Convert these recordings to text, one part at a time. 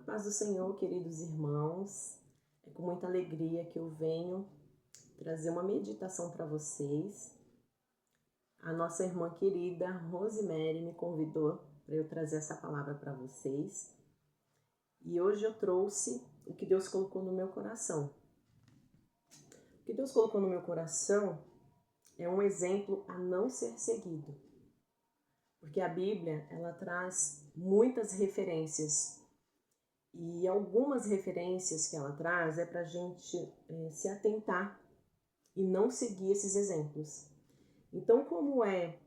Paz do Senhor, queridos irmãos. É com muita alegria que eu venho trazer uma meditação para vocês. A nossa irmã querida Rosemary me convidou para eu trazer essa palavra para vocês. E hoje eu trouxe o que Deus colocou no meu coração. O que Deus colocou no meu coração é um exemplo a não ser seguido. Porque a Bíblia, ela traz muitas referências. E algumas referências que ela traz é para a gente se atentar e não seguir esses exemplos. Então, como é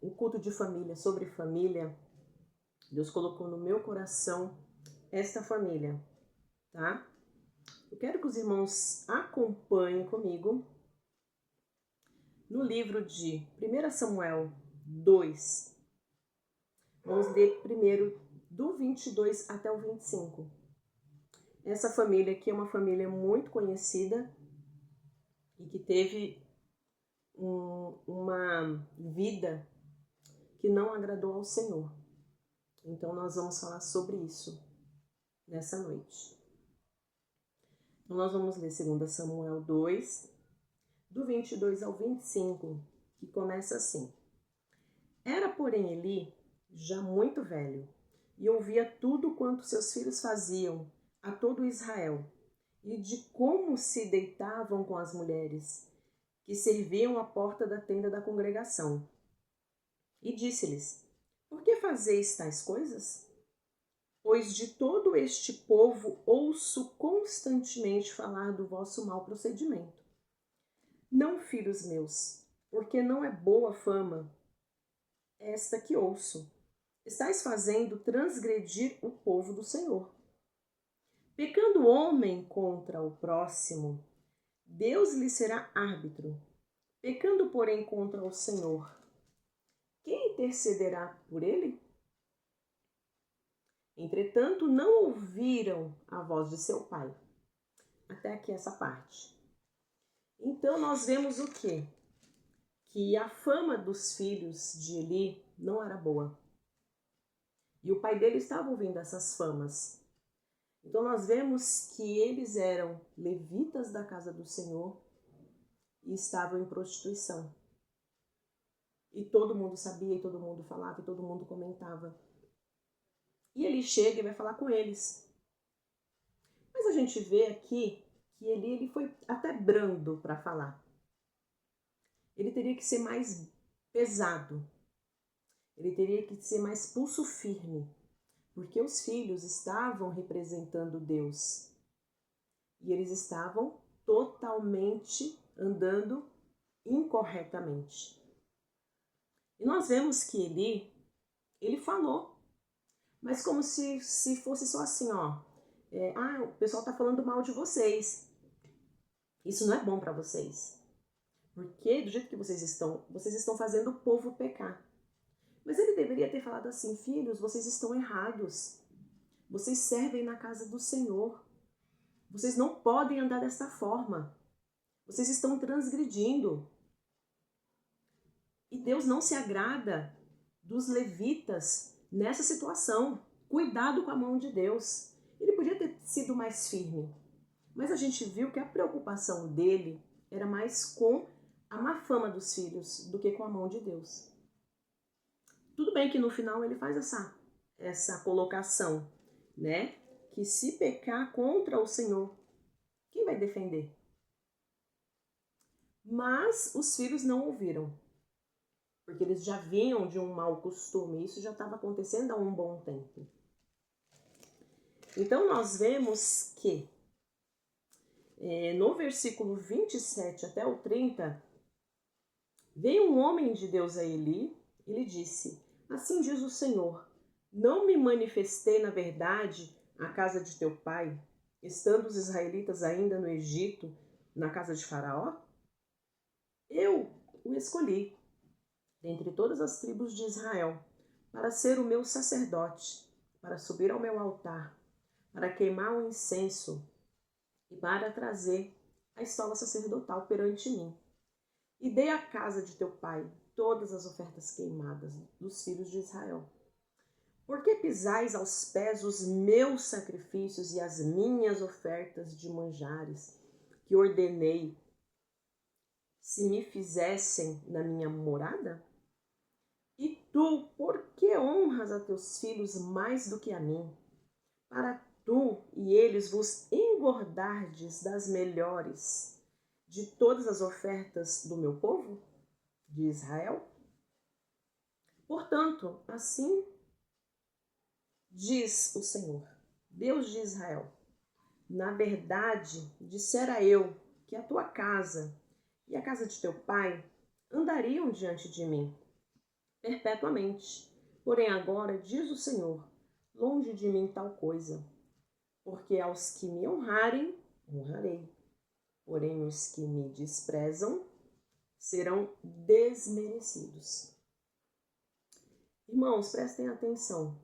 um culto de família, sobre família, Deus colocou no meu coração esta família, tá? Eu quero que os irmãos acompanhem comigo no livro de 1 Samuel 2. Vamos ler primeiro do 22 até o 25. Essa família aqui é uma família muito conhecida e que teve uma vida que não agradou ao Senhor. Então nós vamos falar sobre isso nessa noite. Então nós vamos ler 2 Samuel 2, do 22 ao 25, que começa assim. Era, porém, Eli já muito velho, e ouvia tudo quanto seus filhos faziam a todo Israel, e de como se deitavam com as mulheres, que serviam à porta da tenda da congregação. E disse-lhes, por que fazeis tais coisas? Pois de todo este povo ouço constantemente falar do vosso mau procedimento. Não, filhos meus, porque não é boa fama esta que ouço. Estais fazendo transgredir o povo do Senhor. Pecando o homem contra o próximo, Deus lhe será árbitro. Pecando, porém, contra o Senhor, quem intercederá por ele? Entretanto, não ouviram a voz de seu pai. Até aqui essa parte. Então, nós vemos o quê? Que a fama dos filhos de Eli não era boa. E o pai dele estava ouvindo essas famas. Então, nós vemos que eles eram levitas da casa do Senhor e estavam em prostituição. E todo mundo sabia, e todo mundo falava, e todo mundo comentava. E ele chega e vai falar com eles. Mas a gente vê aqui que ele foi até brando para falar. Ele teria que ser mais pesado. Ele teria que ser mais pulso firme. Porque os filhos estavam representando Deus. E eles estavam totalmente andando incorretamente. E nós vemos que ele falou. Mas como se fosse só assim, ó. O pessoal está falando mal de vocês. Isso não é bom para vocês. Porque do jeito que vocês estão fazendo o povo pecar. Mas ele deveria ter falado assim, filhos, vocês estão errados. Vocês servem na casa do Senhor. Vocês não podem andar desta forma. Vocês estão transgredindo. E Deus não se agrada dos levitas nessa situação. Cuidado com a mão de Deus. Ele podia ter sido mais firme. Mas a gente viu que a preocupação dele era mais com a má fama dos filhos do que com a mão de Deus. Tudo bem que no final ele faz essa colocação, né? Que se pecar contra o Senhor, quem vai defender? Mas os filhos não ouviram, porque eles já vinham de um mau costume, isso já estava acontecendo há um bom tempo. Então nós vemos que no versículo 27 até o 30, veio um homem de Deus a Eli e lhe disse, assim diz o Senhor, não me manifestei na verdade à casa de teu pai, estando os israelitas ainda no Egito, na casa de Faraó? Eu o escolhi, dentre todas as tribos de Israel, para ser o meu sacerdote, para subir ao meu altar, para queimar o incenso e para trazer a estola sacerdotal perante mim. E dei à casa de teu pai todas as ofertas queimadas dos filhos de Israel. Por que pisais aos pés os meus sacrifícios e as minhas ofertas de manjares que ordenei se me fizessem na minha morada? E tu, por que honras a teus filhos mais do que a mim? Para tu e eles vos engordardes das melhores de todas as ofertas do meu povo, de Israel? Portanto, assim diz o Senhor, Deus de Israel: na verdade, dissera eu que a tua casa e a casa de teu pai andariam diante de mim perpetuamente. Porém agora, diz o Senhor, longe de mim tal coisa, porque aos que me honrarem, honrarei. Porém os que me desprezam serão desmerecidos. Irmãos, prestem atenção.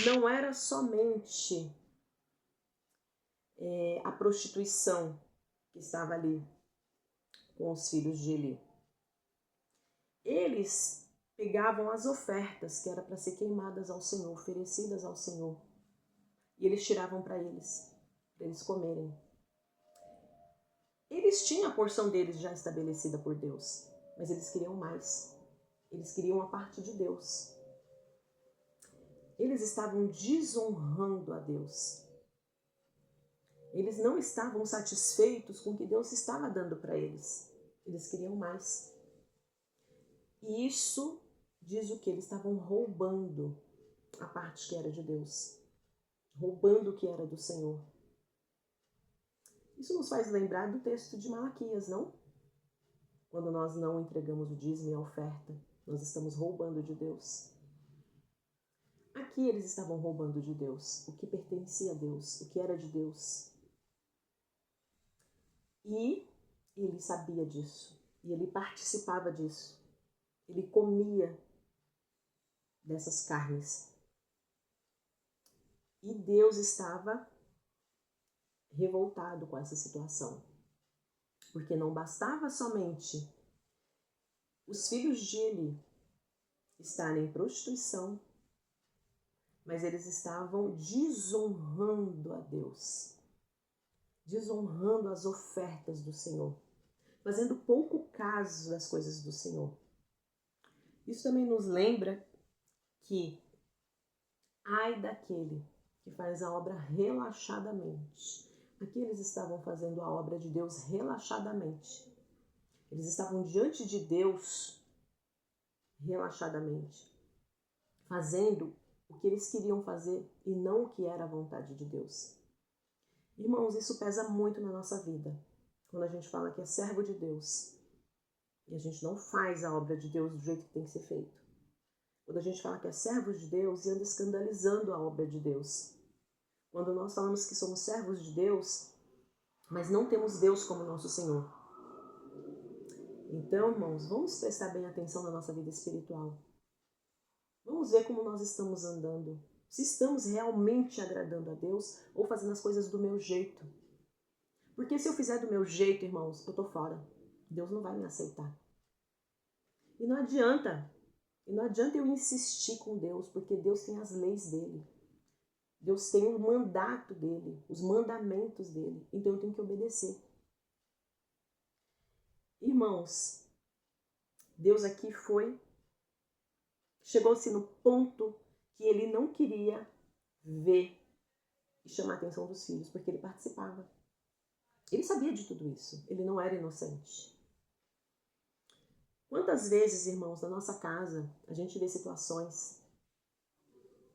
Não era somente a prostituição que estava ali com os filhos de Eli. Eles pegavam as ofertas que eram para ser queimadas ao Senhor, oferecidas ao Senhor, e eles tiravam para eles comerem. Eles tinham a porção deles já estabelecida por Deus, mas eles queriam mais. Eles queriam a parte de Deus. Eles estavam desonrando a Deus. Eles não estavam satisfeitos com o que Deus estava dando para eles. Eles queriam mais. E isso diz o que? Eles estavam roubando a parte que era de Deus. Roubando o que era do Senhor. Isso nos faz lembrar do texto de Malaquias, não? Quando nós não entregamos o dízimo e a oferta, nós estamos roubando de Deus. Aqui eles estavam roubando de Deus, o que pertencia a Deus, o que era de Deus. E ele sabia disso, e ele participava disso. Ele comia dessas carnes. E Deus estava revoltado com essa situação. Porque não bastava somente os filhos de Eli estarem em prostituição, mas eles estavam desonrando a Deus, desonrando as ofertas do Senhor, fazendo pouco caso das coisas do Senhor. Isso também nos lembra que ai daquele que faz a obra relaxadamente. Aqui eles estavam fazendo a obra de Deus relaxadamente. Eles estavam diante de Deus relaxadamente, fazendo o que eles queriam fazer e não o que era a vontade de Deus. Irmãos, isso pesa muito na nossa vida. Quando a gente fala que é servo de Deus e a gente não faz a obra de Deus do jeito que tem que ser feito. Quando a gente fala que é servo de Deus e anda escandalizando a obra de Deus. Quando nós falamos que somos servos de Deus, mas não temos Deus como nosso Senhor. Então, irmãos, vamos prestar bem atenção na nossa vida espiritual. Vamos ver como nós estamos andando. Se estamos realmente agradando a Deus ou fazendo as coisas do meu jeito. Porque se eu fizer do meu jeito, irmãos, eu tô fora. Deus não vai me aceitar. E não adianta eu insistir com Deus, porque Deus tem as leis dele. Deus tem o mandato dele, os mandamentos dele. Então eu tenho que obedecer. Irmãos, Deus aqui chegou-se no ponto que ele não queria ver e chamar a atenção dos filhos, porque ele participava. Ele sabia de tudo isso, ele não era inocente. Quantas vezes, irmãos, na nossa casa, a gente vê situações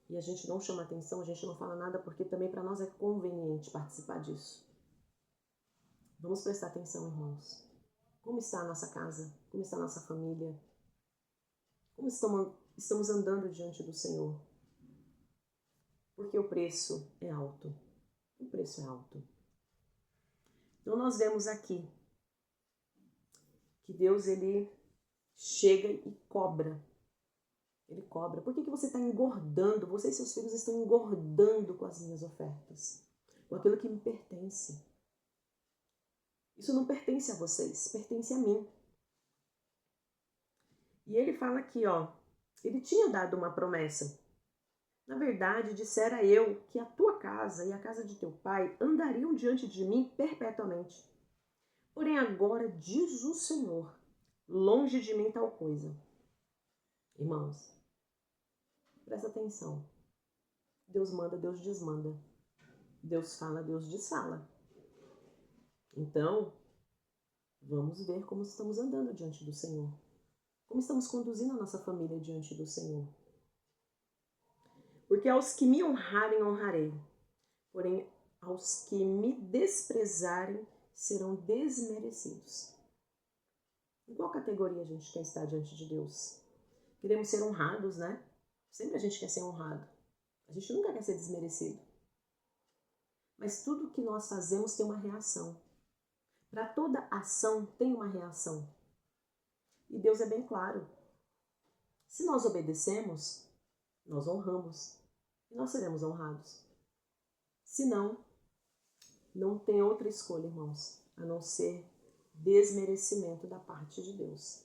e a gente não chama atenção, a gente não fala nada, porque também para nós é conveniente participar disso. Vamos prestar atenção, irmãos. Como está a nossa casa? Como está a nossa família? Como estamos andando diante do Senhor? Porque o preço é alto. O preço é alto. Então nós vemos aqui que Deus, ele chega e cobra. Ele cobra. Por que você está engordando? Você e seus filhos estão engordando com as minhas ofertas. Com aquilo que me pertence. Isso não pertence a vocês, pertence a mim. E ele fala aqui, ó, Ele tinha dado uma promessa. Na verdade, dissera eu que a tua casa e a casa de teu pai andariam diante de mim perpetuamente. Porém agora diz o Senhor, longe de mim tal coisa. Irmãos, presta atenção. Deus manda, Deus desmanda. Deus fala, Deus desfala. Então, vamos ver como estamos andando diante do Senhor. Como estamos conduzindo a nossa família diante do Senhor. Porque aos que me honrarem, honrarei. Porém, aos que me desprezarem, serão desmerecidos. Em qual categoria a gente quer estar diante de Deus? Queremos ser honrados, né? Sempre a gente quer ser honrado. A gente nunca quer ser desmerecido. Mas tudo que nós fazemos tem uma reação. Para toda ação tem uma reação. E Deus é bem claro. Se nós obedecemos, nós honramos. E nós seremos honrados. Se não, não tem outra escolha, irmãos, a não ser desmerecimento da parte de Deus.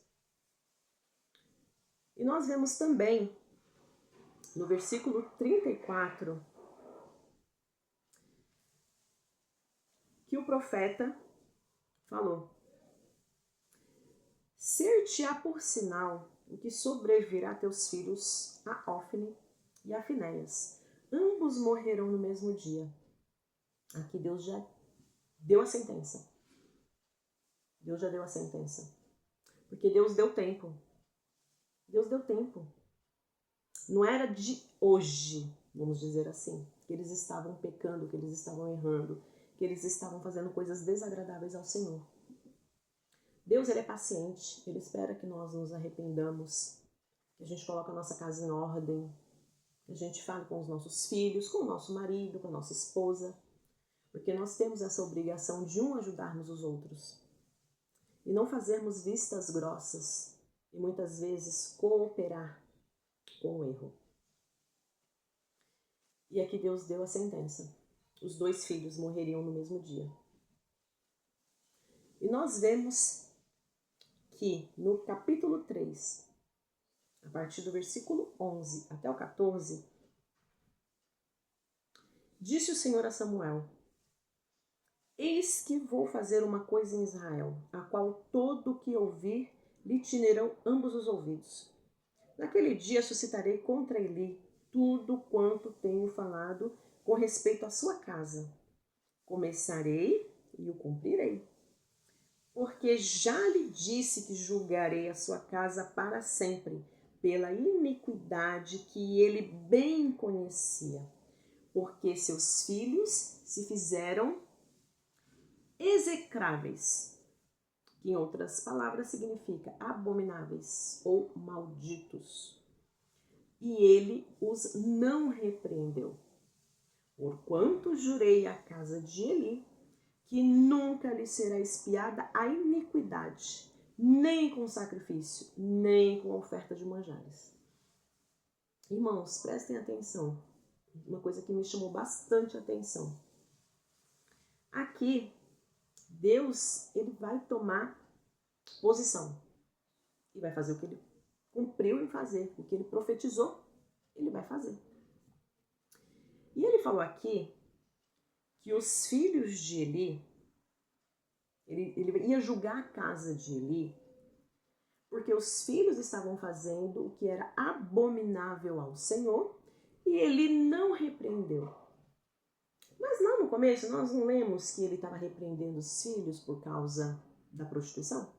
E nós vemos também, no versículo 34, que o profeta falou: ser-te-á por sinal o que sobrevirá a teus filhos, a Ofne e a Finéias. Ambos morrerão no mesmo dia. Aqui Deus já deu a sentença. Deus já deu a sentença. Porque Deus deu tempo. Deus deu tempo. Não era de hoje, vamos dizer assim, que eles estavam pecando, que eles estavam errando, que eles estavam fazendo coisas desagradáveis ao Senhor. Deus, ele é paciente, ele espera que nós nos arrependamos, que a gente coloque a nossa casa em ordem, que a gente fale com os nossos filhos, com o nosso marido, com a nossa esposa, porque nós temos essa obrigação de ajudarmos os outros e não fazermos vistas grossas e muitas vezes cooperar com o erro. E aqui Deus deu a sentença. Os 2 filhos morreriam no mesmo dia. E nós vemos que no capítulo 3, a partir do versículo 11 até o 14, disse o Senhor a Samuel: eis que vou fazer uma coisa em Israel, a qual todo o que ouvir lhe tinirão ambos os ouvidos. Naquele dia suscitarei contra Eli tudo quanto tenho falado com respeito à sua casa. Começarei e o cumprirei. Porque já lhe disse que julgarei a sua casa para sempre, pela iniquidade que ele bem conhecia. Porque seus filhos se fizeram execráveis, que em outras palavras significa abomináveis ou malditos. E ele os não repreendeu. Porquanto jurei à casa de Eli que nunca lhe será expiada a iniquidade, nem com sacrifício, nem com oferta de manjares. Irmãos, prestem atenção. Uma coisa que me chamou bastante atenção. Aqui, Deus, ele vai tomar posição. E vai fazer o que ele cumpriu em fazer. O que ele profetizou, ele vai fazer. E ele falou aqui que os filhos de Eli, ele ia julgar a casa de Eli, porque os filhos estavam fazendo o que era abominável ao Senhor, e ele não repreendeu. Mas lá no começo, nós não lemos que ele estava repreendendo os filhos por causa da prostituição?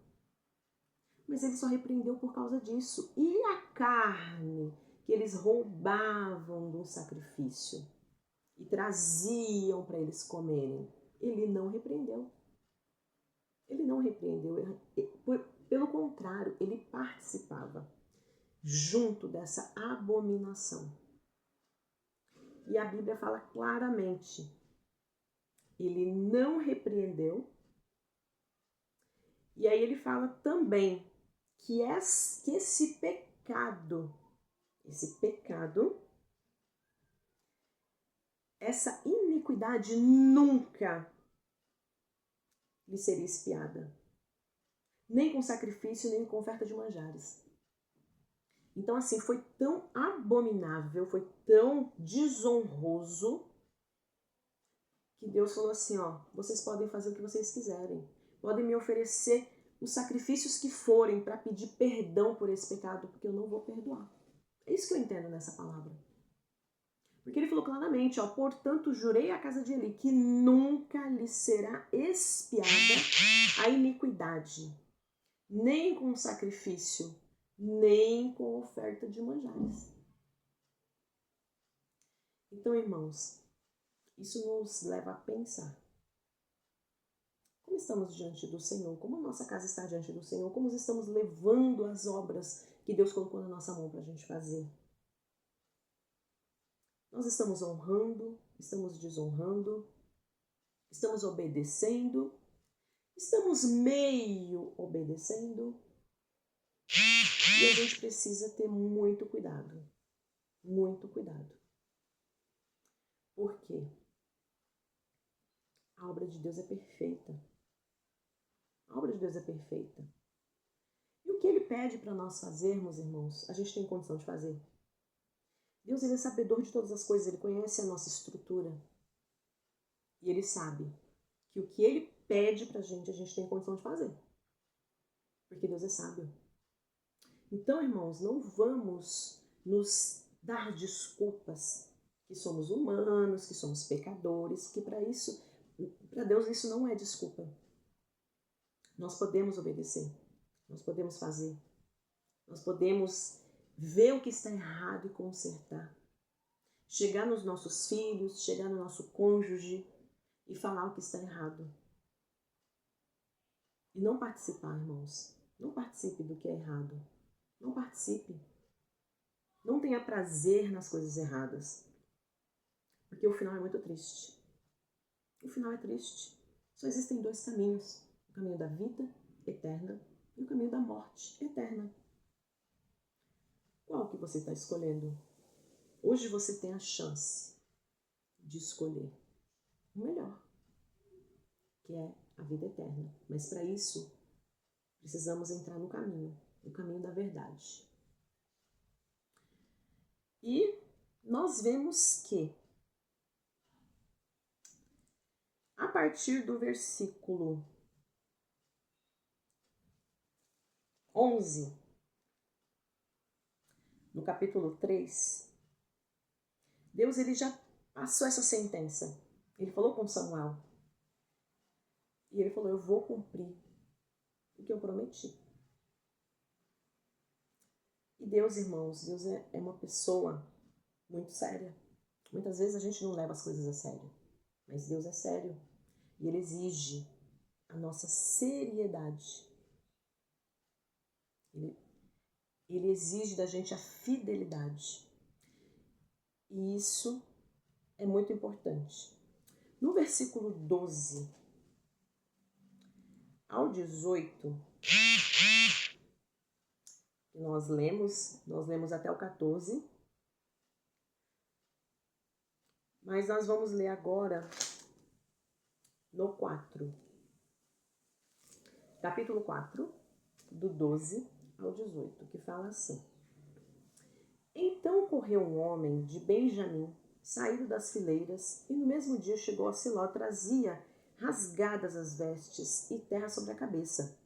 Mas ele só repreendeu por causa disso. E a carne que eles roubavam do sacrifício e traziam para eles comerem, ele não repreendeu. Ele não repreendeu. Pelo contrário, ele participava junto dessa abominação. E a Bíblia fala claramente, ele não repreendeu. E aí ele fala também que esse pecado, essa iniquidade nunca lhe seria expiada. Nem com sacrifício, nem com oferta de manjares. Então, assim, foi tão abominável, foi tão desonroso, que Deus falou assim, ó, vocês podem fazer o que vocês quiserem. Podem me oferecer os sacrifícios que forem para pedir perdão por esse pecado, porque eu não vou perdoar. É isso que eu entendo nessa palavra. Porque ele falou claramente, ó, portanto jurei à casa de Eli que nunca lhe será expiada a iniquidade, nem com sacrifício, nem com oferta de manjares. Então, irmãos, isso nos leva a pensar. Como estamos diante do Senhor? Como a nossa casa está diante do Senhor? Como estamos levando as obras que Deus colocou na nossa mão para a gente fazer? Nós estamos honrando, estamos desonrando, estamos obedecendo, estamos meio obedecendo. E a gente precisa ter muito cuidado. Muito cuidado. Por quê? A obra de Deus é perfeita. A obra de Deus é perfeita. E o que Ele pede para nós fazermos, irmãos, a gente tem condição de fazer. Deus, Ele é sabedor de todas as coisas, Ele conhece a nossa estrutura. E Ele sabe que o que Ele pede para a gente tem condição de fazer. Porque Deus é sábio. Então, irmãos, não vamos nos dar desculpas que somos humanos, que somos pecadores, que para Deus isso não é desculpa. Nós podemos obedecer, nós podemos fazer, nós podemos ver o que está errado e consertar. Chegar nos nossos filhos, chegar no nosso cônjuge e falar o que está errado. E não participar, irmãos. Não participe do que é errado. Não participe. Não tenha prazer nas coisas erradas. Porque o final é muito triste. O final é triste. Só existem dois caminhos. O caminho da vida eterna e o caminho da morte eterna. Qual que você está escolhendo? Hoje você tem a chance de escolher o melhor, que é a vida eterna. Mas para isso, precisamos entrar no caminho da verdade. E nós vemos que, a partir do versículo 11, no capítulo 3, Deus ele já passou essa sentença. Ele falou com Samuel. E ele falou, eu vou cumprir o que eu prometi. E Deus, irmãos, Deus é uma pessoa muito séria. Muitas vezes a gente não leva as coisas a sério. Mas Deus é sério. E Ele exige a nossa seriedade. Ele exige da gente a fidelidade. E isso é muito importante. No versículo 12 ao 18, nós lemos até o 14, mas nós vamos ler agora no 4. Capítulo 4, do 12 ao 18, que fala assim. Então correu um homem de Benjamim, saído das fileiras, e no mesmo dia chegou a Siló, trazia rasgadas as vestes e terra sobre a cabeça.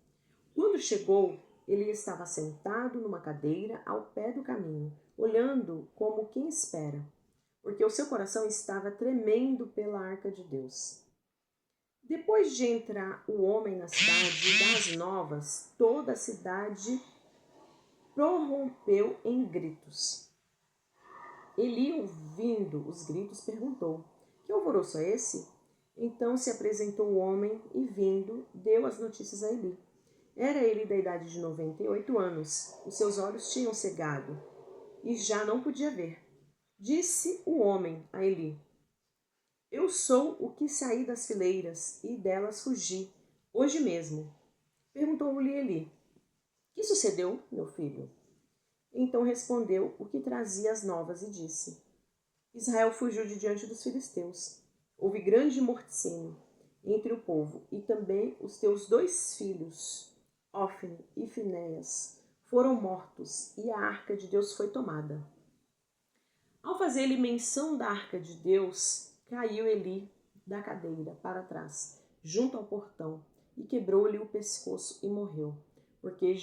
Quando chegou, ele estava sentado numa cadeira ao pé do caminho, olhando como quem espera, porque o seu coração estava tremendo pela arca de Deus. Depois de entrar o homem na cidade e dar as novas, toda a cidade prorrompeu em gritos. Eli, ouvindo os gritos, perguntou, que alvoroço é esse? Então se apresentou o homem e, vindo, deu as notícias a Eli. Era ele da idade de 98 anos, os seus olhos tinham cegado e já não podia ver. Disse o homem a Eli, eu sou o que saí das fileiras e delas fugi, hoje mesmo. Perguntou-lhe Eli, que sucedeu, meu filho? Então respondeu o que trazia as novas e disse, Israel fugiu de diante dos filisteus. Houve grande morticínio entre o povo, e também os teus 2 filhos, Ofni e Finéias, foram mortos e a arca de Deus foi tomada. Ao fazer-lhe menção da arca de Deus, caiu Eli da cadeira para trás, junto ao portão, e quebrou-lhe o pescoço e morreu, porque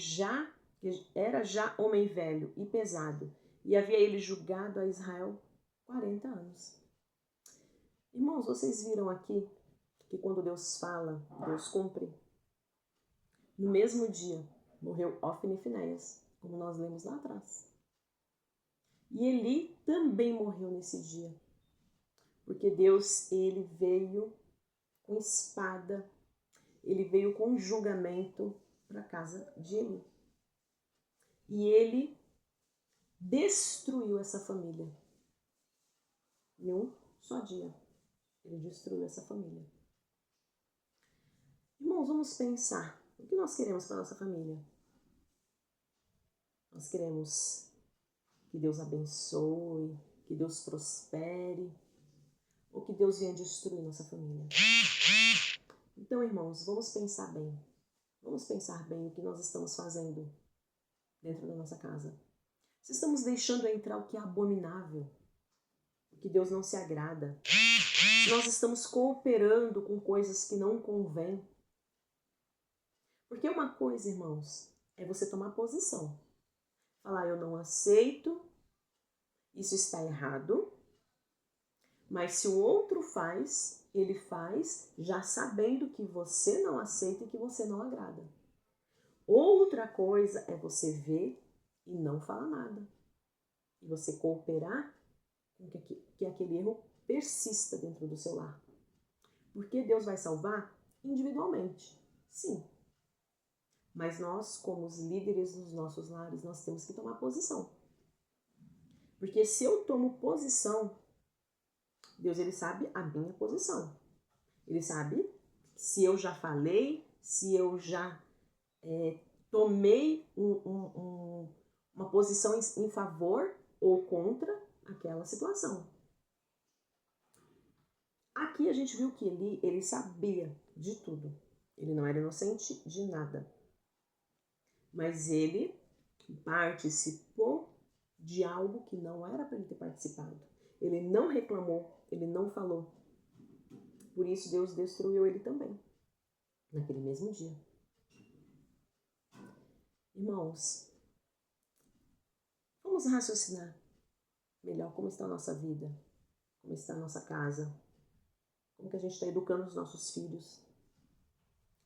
era já homem velho e pesado, e havia ele julgado a Israel 40 anos. Irmãos, vocês viram aqui que quando Deus fala, Deus cumpre? No mesmo dia, morreu Ofni e Finéias, como nós lemos lá atrás. E Eli também morreu nesse dia, porque Deus, ele veio com espada, ele veio com julgamento para a casa de Eli. E ele destruiu essa família. Em um só dia, ele destruiu essa família. Irmãos, vamos pensar. O que nós queremos para a nossa família? Nós queremos que Deus abençoe, que Deus prospere, ou que Deus venha destruir nossa família? Então, irmãos, vamos pensar bem. Vamos pensar bem o que nós estamos fazendo dentro da nossa casa. Se estamos deixando entrar o que é abominável, o que Deus não se agrada, se nós estamos cooperando com coisas que não convêm. Porque uma coisa, irmãos, é você tomar posição. Falar, eu não aceito, isso está errado, mas se o outro faz, ele faz já sabendo que você não aceita e que você não agrada. Outra coisa é você ver e não falar nada. E você cooperar com que aquele erro persista dentro do seu lar. Porque Deus vai salvar individualmente, sim. Mas nós, como os líderes dos nossos lares, nós temos que tomar posição. Porque se eu tomo posição, Deus, ele sabe a minha posição. Ele sabe se eu já falei, se eu já tomei uma posição em favor ou contra aquela situação. Aqui a gente viu que ele sabia de tudo. Ele não era inocente de nada. Mas ele participou de algo que não era para ele ter participado. Ele não reclamou, ele não falou. Por isso Deus destruiu ele também, naquele mesmo dia. Irmãos, vamos raciocinar melhor como está a nossa vida, como está a nossa casa, como que a gente está educando os nossos filhos.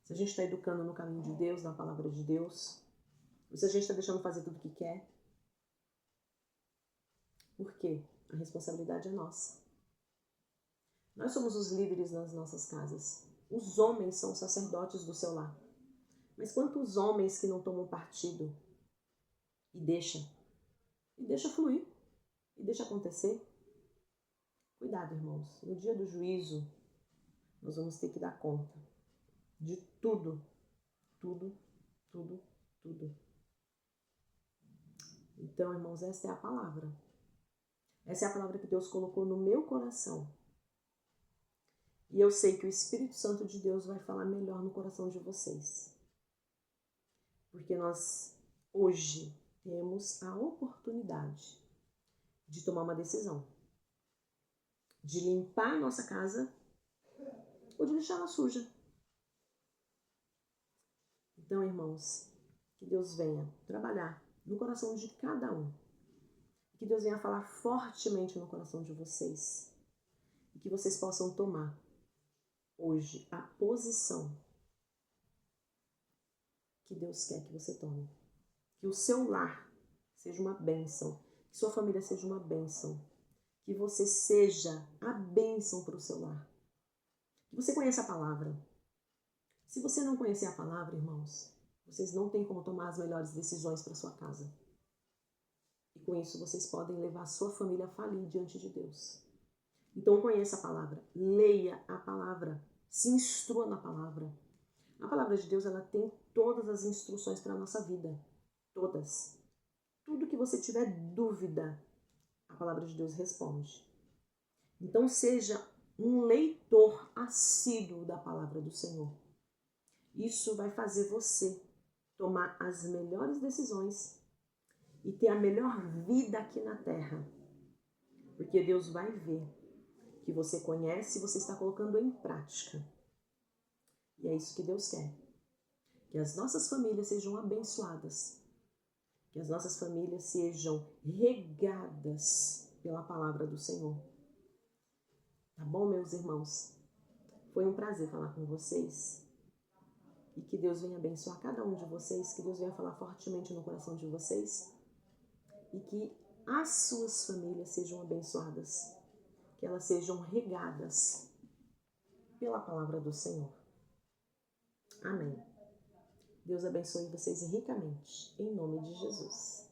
Se a gente está educando no caminho de Deus, na palavra de Deus, ou se a gente está deixando fazer tudo o que quer. Por quê? A responsabilidade é nossa. Nós somos os líderes nas nossas casas. Os homens são os sacerdotes do seu lar. Mas quantos homens que não tomam partido e deixa fluir, e deixa acontecer? Cuidado, irmãos. No dia do juízo, nós vamos ter que dar conta de tudo. Tudo, tudo, tudo. Então, irmãos, essa é a palavra. Essa é a palavra que Deus colocou no meu coração. E eu sei que o Espírito Santo de Deus vai falar melhor no coração de vocês. Porque nós, hoje, temos a oportunidade de tomar uma decisão. De limpar a nossa casa ou de deixá-la suja. Então, irmãos, que Deus venha trabalhar no coração de cada um. Que Deus venha falar fortemente no coração de vocês. E que vocês possam tomar hoje a posição que Deus quer que você tome. Que o seu lar seja uma bênção. Que sua família seja uma bênção. Que você seja a bênção para o seu lar. Que você conheça a palavra. Se você não conhecer a palavra, irmãos, vocês não têm como tomar as melhores decisões para sua casa. E com isso vocês podem levar a sua família a falir diante de Deus. Então conheça a palavra, leia a palavra, se instrua na palavra. A palavra de Deus, ela tem todas as instruções para a nossa vida. Todas. Tudo que você tiver dúvida, a palavra de Deus responde. Então seja um leitor assíduo da palavra do Senhor. Isso vai fazer você tomar as melhores decisões e ter a melhor vida aqui na terra. Porque Deus vai ver que você conhece e você está colocando em prática. E é isso que Deus quer. Que as nossas famílias sejam abençoadas. Que as nossas famílias sejam regadas pela palavra do Senhor. Tá bom, meus irmãos? Foi um prazer falar com vocês. E que Deus venha abençoar cada um de vocês. Que Deus venha falar fortemente no coração de vocês. E que as suas famílias sejam abençoadas. Que elas sejam regadas pela palavra do Senhor. Amém. Deus abençoe vocês ricamente, em nome de Jesus.